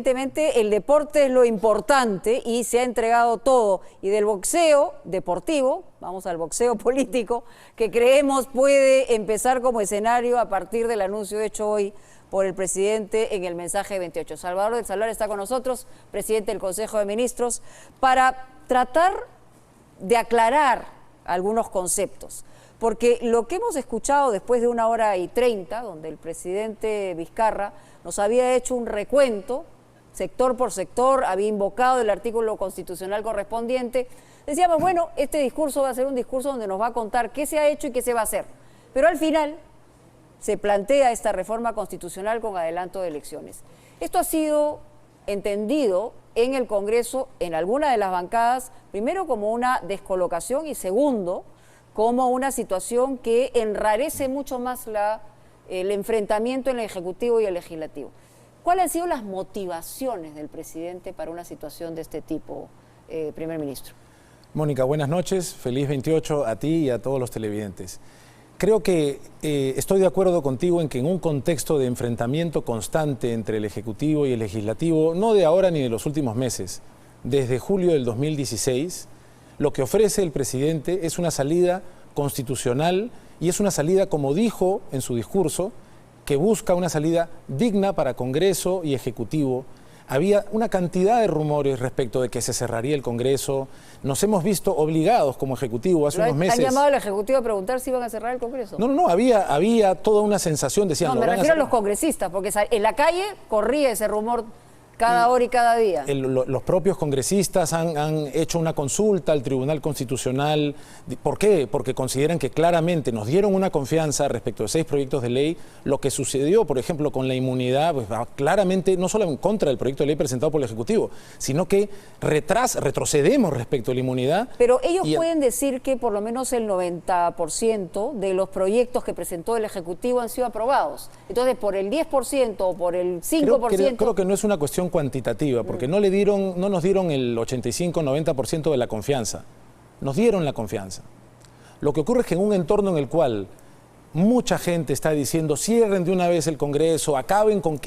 evidentemente el deporte es lo importante y se ha entregado todo. Y del boxeo deportivo, vamos al boxeo político, que creemos puede empezar como escenario a partir del anuncio hecho hoy por el presidente en el mensaje 28. Salvador del Salar está con nosotros, presidente del Consejo de Ministros, para tratar de aclarar algunos conceptos. Porque lo que hemos escuchado después de 1h30, donde el presidente Vizcarra nos había hecho un recuento, sector por sector, había invocado el artículo constitucional correspondiente, decíamos, bueno, este discurso va a ser un discurso donde nos va a contar qué se ha hecho y qué se va a hacer. Pero al final se plantea esta reforma constitucional con adelanto de elecciones. Esto ha sido entendido en el Congreso, en alguna de las bancadas, primero como una descolocación y segundo, como una situación que enrarece mucho más el enfrentamiento en el Ejecutivo y el Legislativo. ¿Cuáles han sido las motivaciones del presidente para una situación de este tipo, primer ministro? Mónica, buenas noches, feliz 28 a ti y a todos los televidentes. Creo que estoy de acuerdo contigo en que en un contexto de enfrentamiento constante entre el Ejecutivo y el Legislativo, no de ahora ni de los últimos meses, desde julio del 2016, lo que ofrece el presidente es una salida constitucional y es una salida, como dijo en su discurso, que busca una salida digna para Congreso y Ejecutivo. Había una cantidad de rumores respecto de que se cerraría el Congreso. Nos hemos visto obligados como Ejecutivo hace unos meses. ¿Han llamado al Ejecutivo a preguntar si iban a cerrar el Congreso? No, había toda una sensación, decían... No, me refiero a los congresistas, porque en la calle corría ese rumor cada hora y cada día. Los propios congresistas han hecho una consulta al Tribunal Constitucional. ¿Por qué? Porque consideran que claramente nos dieron una confianza respecto de 6 proyectos de ley. Lo que sucedió, por ejemplo, con la inmunidad, pues va claramente no solo en contra del proyecto de ley presentado por el Ejecutivo, sino que retrocedemos respecto a la inmunidad. Pero ellos pueden decir que por lo menos el 90% de los proyectos que presentó el Ejecutivo han sido aprobados. Entonces, por el 10% o por el 5%... Creo que no es una cuestión cuantitativa, porque no nos dieron el 85-90% de la confianza, nos dieron la confianza. Lo que ocurre es que en un entorno en el cual mucha gente está diciendo cierren de una vez el Congreso, acaben con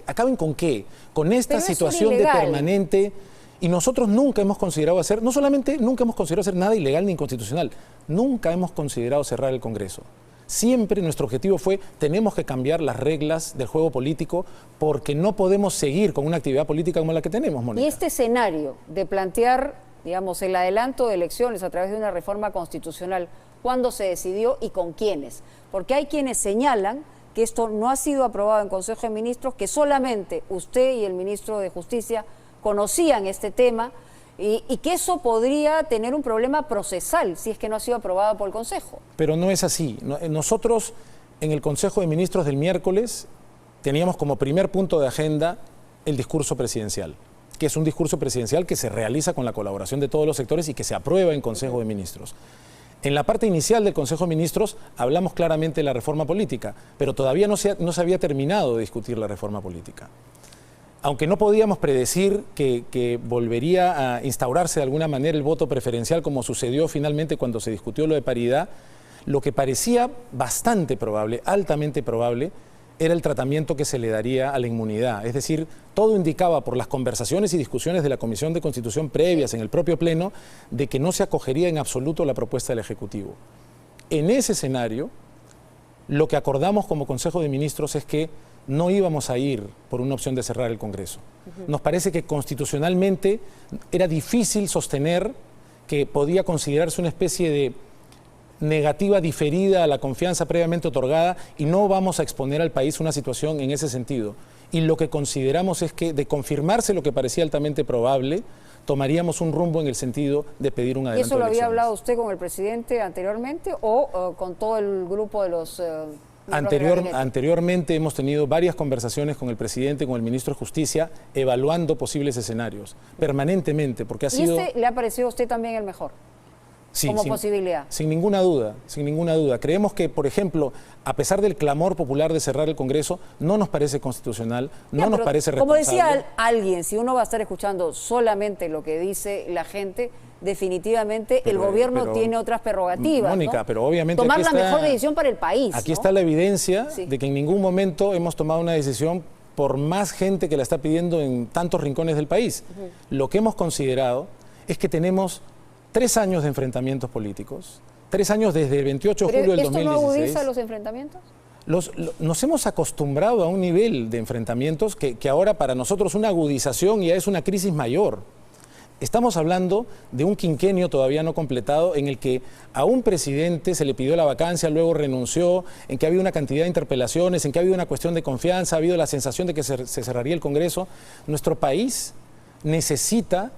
qué, con esta situación de permanente, y nosotros nunca hemos considerado hacer, no solamente nunca hemos considerado hacer nada ilegal ni inconstitucional, nunca hemos considerado cerrar el Congreso. Siempre nuestro objetivo fue, tenemos que cambiar las reglas del juego político porque no podemos seguir con una actividad política como la que tenemos, Mónica. Y este escenario de plantear, digamos, el adelanto de elecciones a través de una reforma constitucional, ¿cuándo se decidió y con quiénes? Porque hay quienes señalan que esto no ha sido aprobado en Consejo de Ministros, que solamente usted y el ministro de Justicia conocían este tema, y que eso podría tener un problema procesal si es que no ha sido aprobado por el Consejo. Pero no es así. Nosotros en el Consejo de Ministros del miércoles teníamos como primer punto de agenda el discurso presidencial, que es un discurso presidencial que se realiza con la colaboración de todos los sectores y que se aprueba en Consejo de Ministros. En la parte inicial del Consejo de Ministros hablamos claramente de la reforma política, pero todavía no se había terminado de discutir la reforma política. Aunque no podíamos predecir que volvería a instaurarse de alguna manera el voto preferencial, como sucedió finalmente cuando se discutió lo de paridad, lo que parecía bastante probable, altamente probable, era el tratamiento que se le daría a la inmunidad. Es decir, todo indicaba por las conversaciones y discusiones de la Comisión de Constitución previas en el propio Pleno, de que no se acogería en absoluto la propuesta del Ejecutivo. En ese escenario, lo que acordamos como Consejo de Ministros es que no íbamos a ir por una opción de cerrar el Congreso. Nos parece que constitucionalmente era difícil sostener que podía considerarse una especie de negativa diferida a la confianza previamente otorgada y no vamos a exponer al país una situación en ese sentido. Y lo que consideramos es que, de confirmarse lo que parecía altamente probable, tomaríamos un rumbo en el sentido de pedir un adelanto. ¿Y eso lo había hablado usted con el presidente anteriormente o con todo el grupo de los... Anteriormente hemos tenido varias conversaciones con el presidente, con el ministro de Justicia, evaluando posibles escenarios, permanentemente, porque ha sido... ¿Y este le ha parecido a usted también el mejor? Sí, como posibilidad. Sin ninguna duda, sin ninguna duda. Creemos que, por ejemplo, a pesar del clamor popular de cerrar el Congreso, no nos parece constitucional, no nos parece responsable. Como decía alguien, si uno va a estar escuchando solamente lo que dice la gente, definitivamente el gobierno tiene otras prerrogativas, Mónica, ¿no? Pero obviamente tomar la mejor decisión para el país. Aquí está la evidencia de que en ningún momento hemos tomado una decisión por más gente que la está pidiendo en tantos rincones del país. Lo que hemos considerado es que tenemos 3 años de enfrentamientos políticos, 3 años desde el 28 de julio del 2016. ¿Esto no agudiza los enfrentamientos? Nos hemos acostumbrado a un nivel de enfrentamientos que ahora para nosotros una agudización ya es una crisis mayor. Estamos hablando de un quinquenio todavía no completado en el que a un presidente se le pidió la vacancia, luego renunció, en que ha habido una cantidad de interpelaciones, en que ha habido una cuestión de confianza, ha habido la sensación de que se cerraría el Congreso. Nuestro país necesita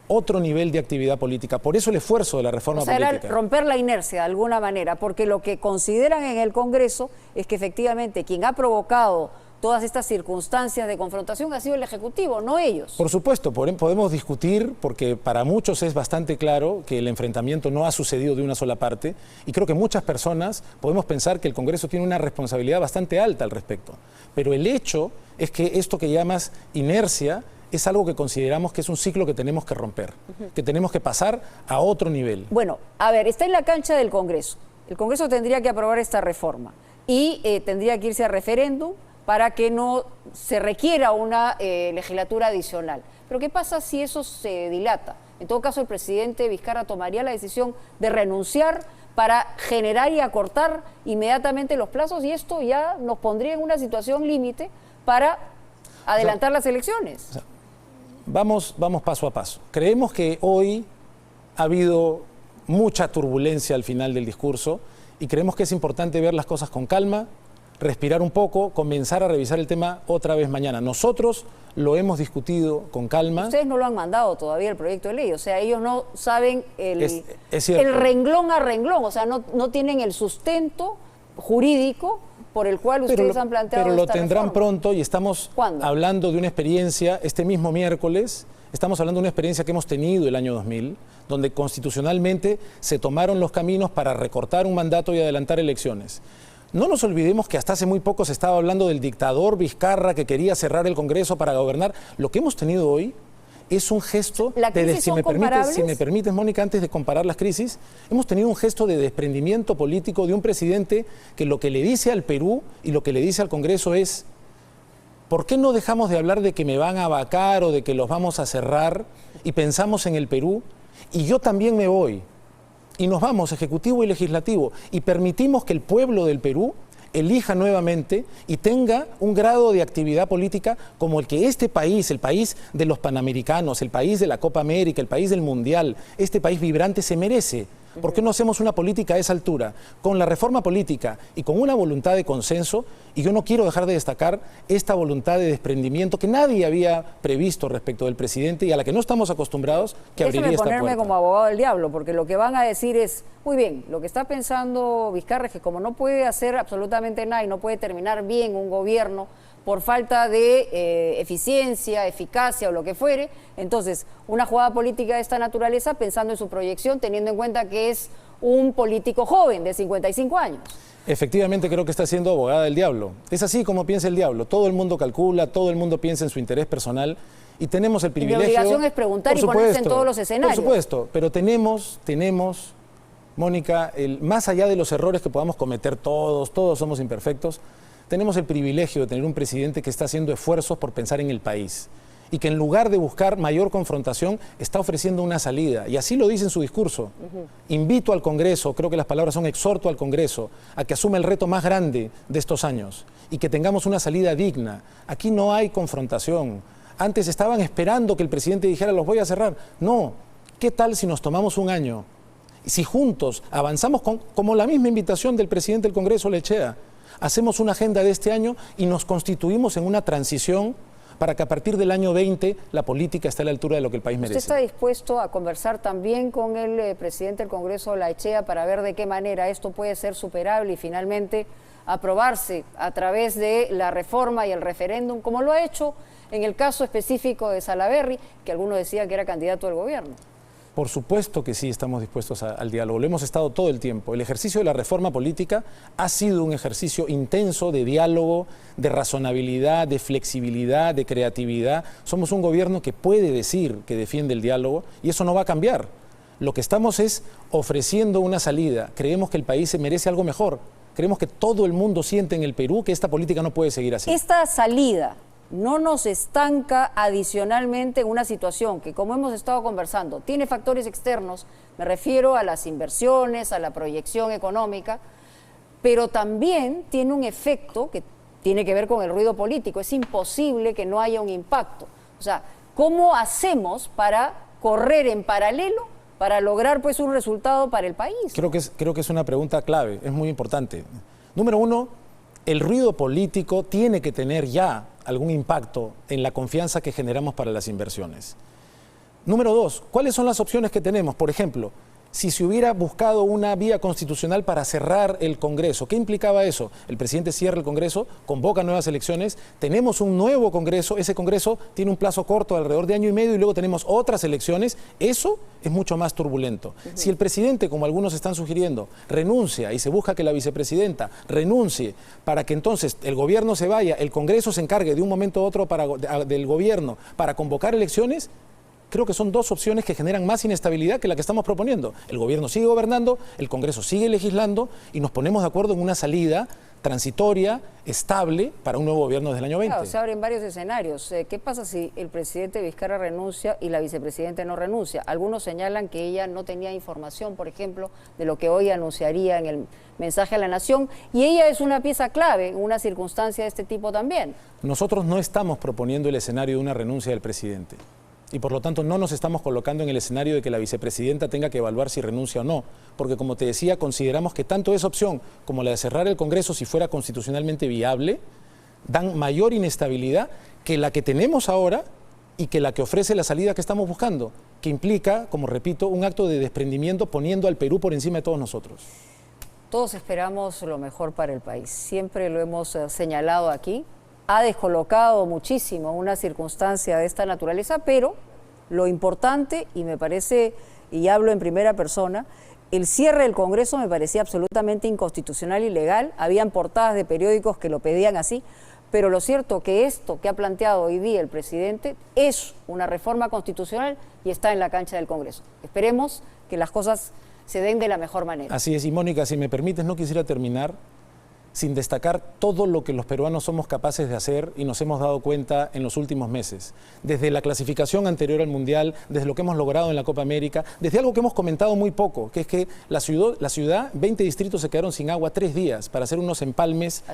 otro nivel de actividad política. Por eso el esfuerzo de la reforma política. Era romper la inercia de alguna manera, porque lo que consideran en el Congreso es que efectivamente quien ha provocado todas estas circunstancias de confrontación ha sido el Ejecutivo, no ellos. Por supuesto, podemos discutir, porque para muchos es bastante claro que el enfrentamiento no ha sucedido de una sola parte, y creo que muchas personas podemos pensar que el Congreso tiene una responsabilidad bastante alta al respecto. Pero el hecho es que esto que llamas inercia es algo que consideramos que es un ciclo que tenemos que romper, que tenemos que pasar a otro nivel. Bueno, a ver, está en la cancha del Congreso. El Congreso tendría que aprobar esta reforma y tendría que irse a referéndum para que no se requiera una legislatura adicional. Pero ¿qué pasa si eso se dilata? En todo caso, el presidente Vizcarra tomaría la decisión de renunciar para generar y acortar inmediatamente los plazos, y esto ya nos pondría en una situación límite para adelantar las elecciones. Vamos paso a paso. Creemos que hoy ha habido mucha turbulencia al final del discurso y creemos que es importante ver las cosas con calma, respirar un poco, comenzar a revisar el tema otra vez mañana. Nosotros lo hemos discutido con calma. Ustedes no lo han mandado todavía el proyecto de ley, o sea, ellos no saben el cierto. renglón a renglón, o sea, no tienen el sustento jurídico por el cual ustedes han planteado Pero lo esta tendrán reforma. pronto, y estamos ¿Cuándo? hablando de una experiencia, este mismo miércoles, estamos hablando de una experiencia que hemos tenido el año 2000, donde constitucionalmente se tomaron los caminos para recortar un mandato y adelantar elecciones. No nos olvidemos que hasta hace muy poco se estaba hablando del dictador Vizcarra que quería cerrar el Congreso para gobernar. Lo que hemos tenido hoy es un gesto si me permites, Mónica, antes de comparar las crisis, hemos tenido un gesto de desprendimiento político de un presidente que lo que le dice al Perú y lo que le dice al Congreso es: ¿por qué no dejamos de hablar de que me van a vacar o de que los vamos a cerrar y pensamos en el Perú? Y yo también me voy. Y nos vamos, Ejecutivo y Legislativo, y permitimos que el pueblo del Perú elija nuevamente y tenga un grado de actividad política como el que este país, el país de los Panamericanos, el país de la Copa América, el país del Mundial, este país vibrante se merece. ¿Por qué no hacemos una política a esa altura? Con la reforma política y con una voluntad de consenso, y yo no quiero dejar de destacar esta voluntad de desprendimiento que nadie había previsto respecto del presidente y a la que no estamos acostumbrados, que abriría esta puerta. Ponerme como abogado del diablo, porque lo que van a decir es, muy bien, lo que está pensando Vizcarra es que como no puede hacer absolutamente nada y no puede terminar bien un gobierno por falta de eficiencia, eficacia o lo que fuere, entonces una jugada política de esta naturaleza pensando en su proyección, teniendo en cuenta que es un político joven de 55 años. Efectivamente creo que está siendo abogada del diablo. Es así como piensa el diablo. Todo el mundo calcula, todo el mundo piensa en su interés personal y tenemos el privilegio... Mi obligación es preguntar y ponerse en todos los escenarios. Por supuesto, pero tenemos, Mónica, más allá de los errores que podamos cometer todos somos imperfectos, tenemos el privilegio de tener un presidente que está haciendo esfuerzos por pensar en el país y que en lugar de buscar mayor confrontación está ofreciendo una salida, y así lo dice en su discurso. Invito al Congreso, creo que las palabras son exhorto al Congreso a que asuma el reto más grande de estos años y que tengamos una salida digna. Aquí no hay confrontación. Antes estaban esperando que el presidente dijera los voy a cerrar. No, ¿qué tal si nos tomamos un año? Si juntos avanzamos como la misma invitación del presidente del Congreso, Lechea, hacemos una agenda de este año y nos constituimos en una transición para que a partir del año 20 la política esté a la altura de lo que el país merece. ¿Usted está dispuesto a conversar también con el presidente del Congreso, Lechea, para ver de qué manera esto puede ser superable y finalmente aprobarse a través de la reforma y el referéndum, como lo ha hecho en el caso específico de Salaverry, que algunos decían que era candidato al gobierno? Por supuesto que sí, estamos dispuestos al diálogo. Lo hemos estado todo el tiempo. El ejercicio de la reforma política ha sido un ejercicio intenso de diálogo, de razonabilidad, de flexibilidad, de creatividad. Somos un gobierno que puede decir que defiende el diálogo y eso no va a cambiar. Lo que estamos es ofreciendo una salida. Creemos que el país se merece algo mejor. Creemos que todo el mundo siente en el Perú que esta política no puede seguir así. Esta salida no nos estanca adicionalmente en una situación que, como hemos estado conversando, tiene factores externos, me refiero a las inversiones, a la proyección económica, pero también tiene un efecto que tiene que ver con el ruido político. Es imposible que no haya un impacto. O sea, ¿cómo hacemos para correr en paralelo para lograr pues un resultado para el país? Creo que es una pregunta clave, es muy importante. Número uno, el ruido político tiene que tener ya algún impacto en la confianza que generamos para las inversiones. Número dos, ¿cuáles son las opciones que tenemos? Por ejemplo, si se hubiera buscado una vía constitucional para cerrar el Congreso, ¿qué implicaba eso? El presidente cierra el Congreso, convoca nuevas elecciones, tenemos un nuevo Congreso, ese Congreso tiene un plazo corto, alrededor de año y medio, y luego tenemos otras elecciones. Eso es mucho más turbulento. Si el presidente, como algunos están sugiriendo, renuncia y se busca que la vicepresidenta renuncie para que entonces el gobierno se vaya, el Congreso se encargue de un momento a otro del gobierno para convocar elecciones, creo que son dos opciones que generan más inestabilidad que la que estamos proponiendo. El gobierno sigue gobernando, el Congreso sigue legislando y nos ponemos de acuerdo en una salida transitoria, estable, para un nuevo gobierno desde el año 20. Claro, se abren varios escenarios. ¿Qué pasa si el presidente Vizcarra renuncia y la vicepresidenta no renuncia? Algunos señalan que ella no tenía información, por ejemplo, de lo que hoy anunciaría en el mensaje a la nación, y ella es una pieza clave en una circunstancia de este tipo también. Nosotros no estamos proponiendo el escenario de una renuncia del presidente. Y por lo tanto no nos estamos colocando en el escenario de que la vicepresidenta tenga que evaluar si renuncia o no, porque como te decía, consideramos que tanto esa opción como la de cerrar el Congreso, si fuera constitucionalmente viable, dan mayor inestabilidad que la que tenemos ahora y que la que ofrece la salida que estamos buscando, que implica, como repito, un acto de desprendimiento poniendo al Perú por encima de todos nosotros. Todos esperamos lo mejor para el país, siempre lo hemos señalado aquí. Ha descolocado muchísimo una circunstancia de esta naturaleza, pero lo importante, y me parece, y hablo en primera persona, el cierre del Congreso me parecía absolutamente inconstitucional y ilegal. Habían portadas de periódicos que lo pedían así, pero lo cierto que esto que ha planteado hoy día el presidente es una reforma constitucional y está en la cancha del Congreso. Esperemos que las cosas se den de la mejor manera. Así es, y Mónica, si me permites, no quisiera terminar sin destacar todo lo que los peruanos somos capaces de hacer y nos hemos dado cuenta en los últimos meses. Desde la clasificación anterior al Mundial, desde lo que hemos logrado en la Copa América, desde algo que hemos comentado muy poco, que es que la ciudad 20 distritos se quedaron sin agua 3 días para hacer unos empalmes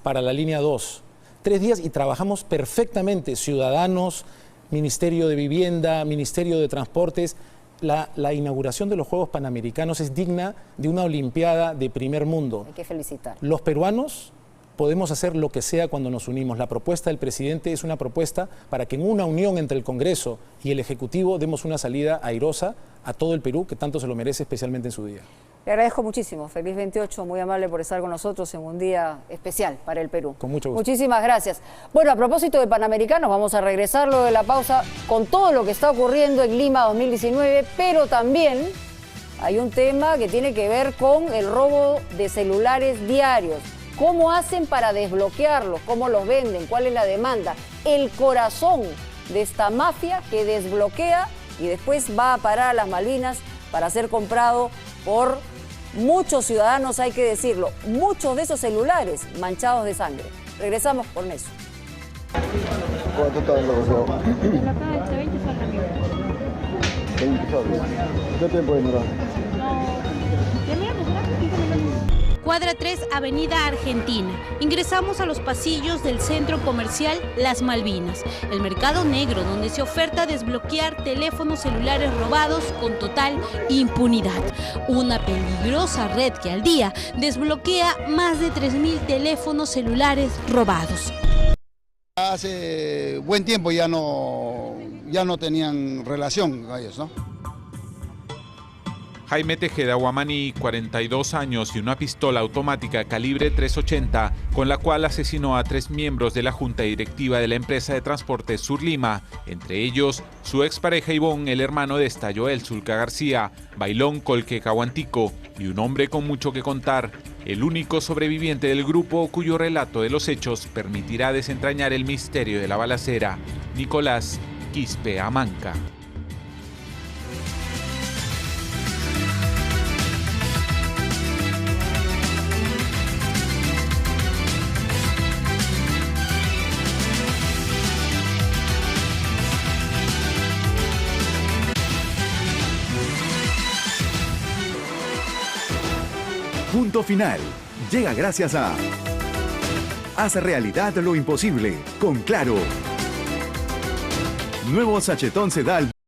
para la línea 2. 3 días y trabajamos perfectamente, ciudadanos, Ministerio de Vivienda, Ministerio de Transportes. La inauguración de los Juegos Panamericanos es digna de una Olimpiada de primer mundo. Hay que felicitar. Los peruanos podemos hacer lo que sea cuando nos unimos. La propuesta del presidente es una propuesta para que en una unión entre el Congreso y el Ejecutivo demos una salida airosa a todo el Perú, que tanto se lo merece, especialmente en su día. Le agradezco muchísimo. Feliz 28, muy amable por estar con nosotros en un día especial para el Perú. Con mucho gusto. Muchísimas gracias. Bueno, a propósito de Panamericanos, vamos a regresar luego de la pausa con todo lo que está ocurriendo en Lima 2019, pero también hay un tema que tiene que ver con el robo de celulares diarios. ¿Cómo hacen para desbloquearlos? ¿Cómo los venden? ¿Cuál es la demanda? El corazón de esta mafia que desbloquea y después va a parar a las Malvinas para ser comprado por muchos ciudadanos, hay que decirlo, muchos de esos celulares manchados de sangre. Regresamos con eso. ¿Cuánto está el negocio? En la caja de 20 soles. 20 soles. ¿Qué tiempo demora? No, ya mira, pues será 15 minutos. Cuadra 3, Avenida Argentina. Ingresamos a los pasillos del centro comercial Las Malvinas, el mercado negro donde se oferta desbloquear teléfonos celulares robados con total impunidad. Una peligrosa red que al día desbloquea más de 3.000 teléfonos celulares robados. Hace buen tiempo ya no tenían relación a ellos, ¿no? Jaime Tejeda Guamani, 42 años y una pistola automática calibre .380, con la cual asesinó a 3 miembros de la junta directiva de la empresa de transporte Sur Lima, entre ellos su expareja Ivonne, el hermano de esta Joel Zulca García, Bailón Colque Caguantico, y un hombre con mucho que contar, el único sobreviviente del grupo cuyo relato de los hechos permitirá desentrañar el misterio de la balacera, Nicolás Quispe Amanca. Punto Final llega gracias a Haz realidad lo imposible con Claro. Nuevo sachetón Sedal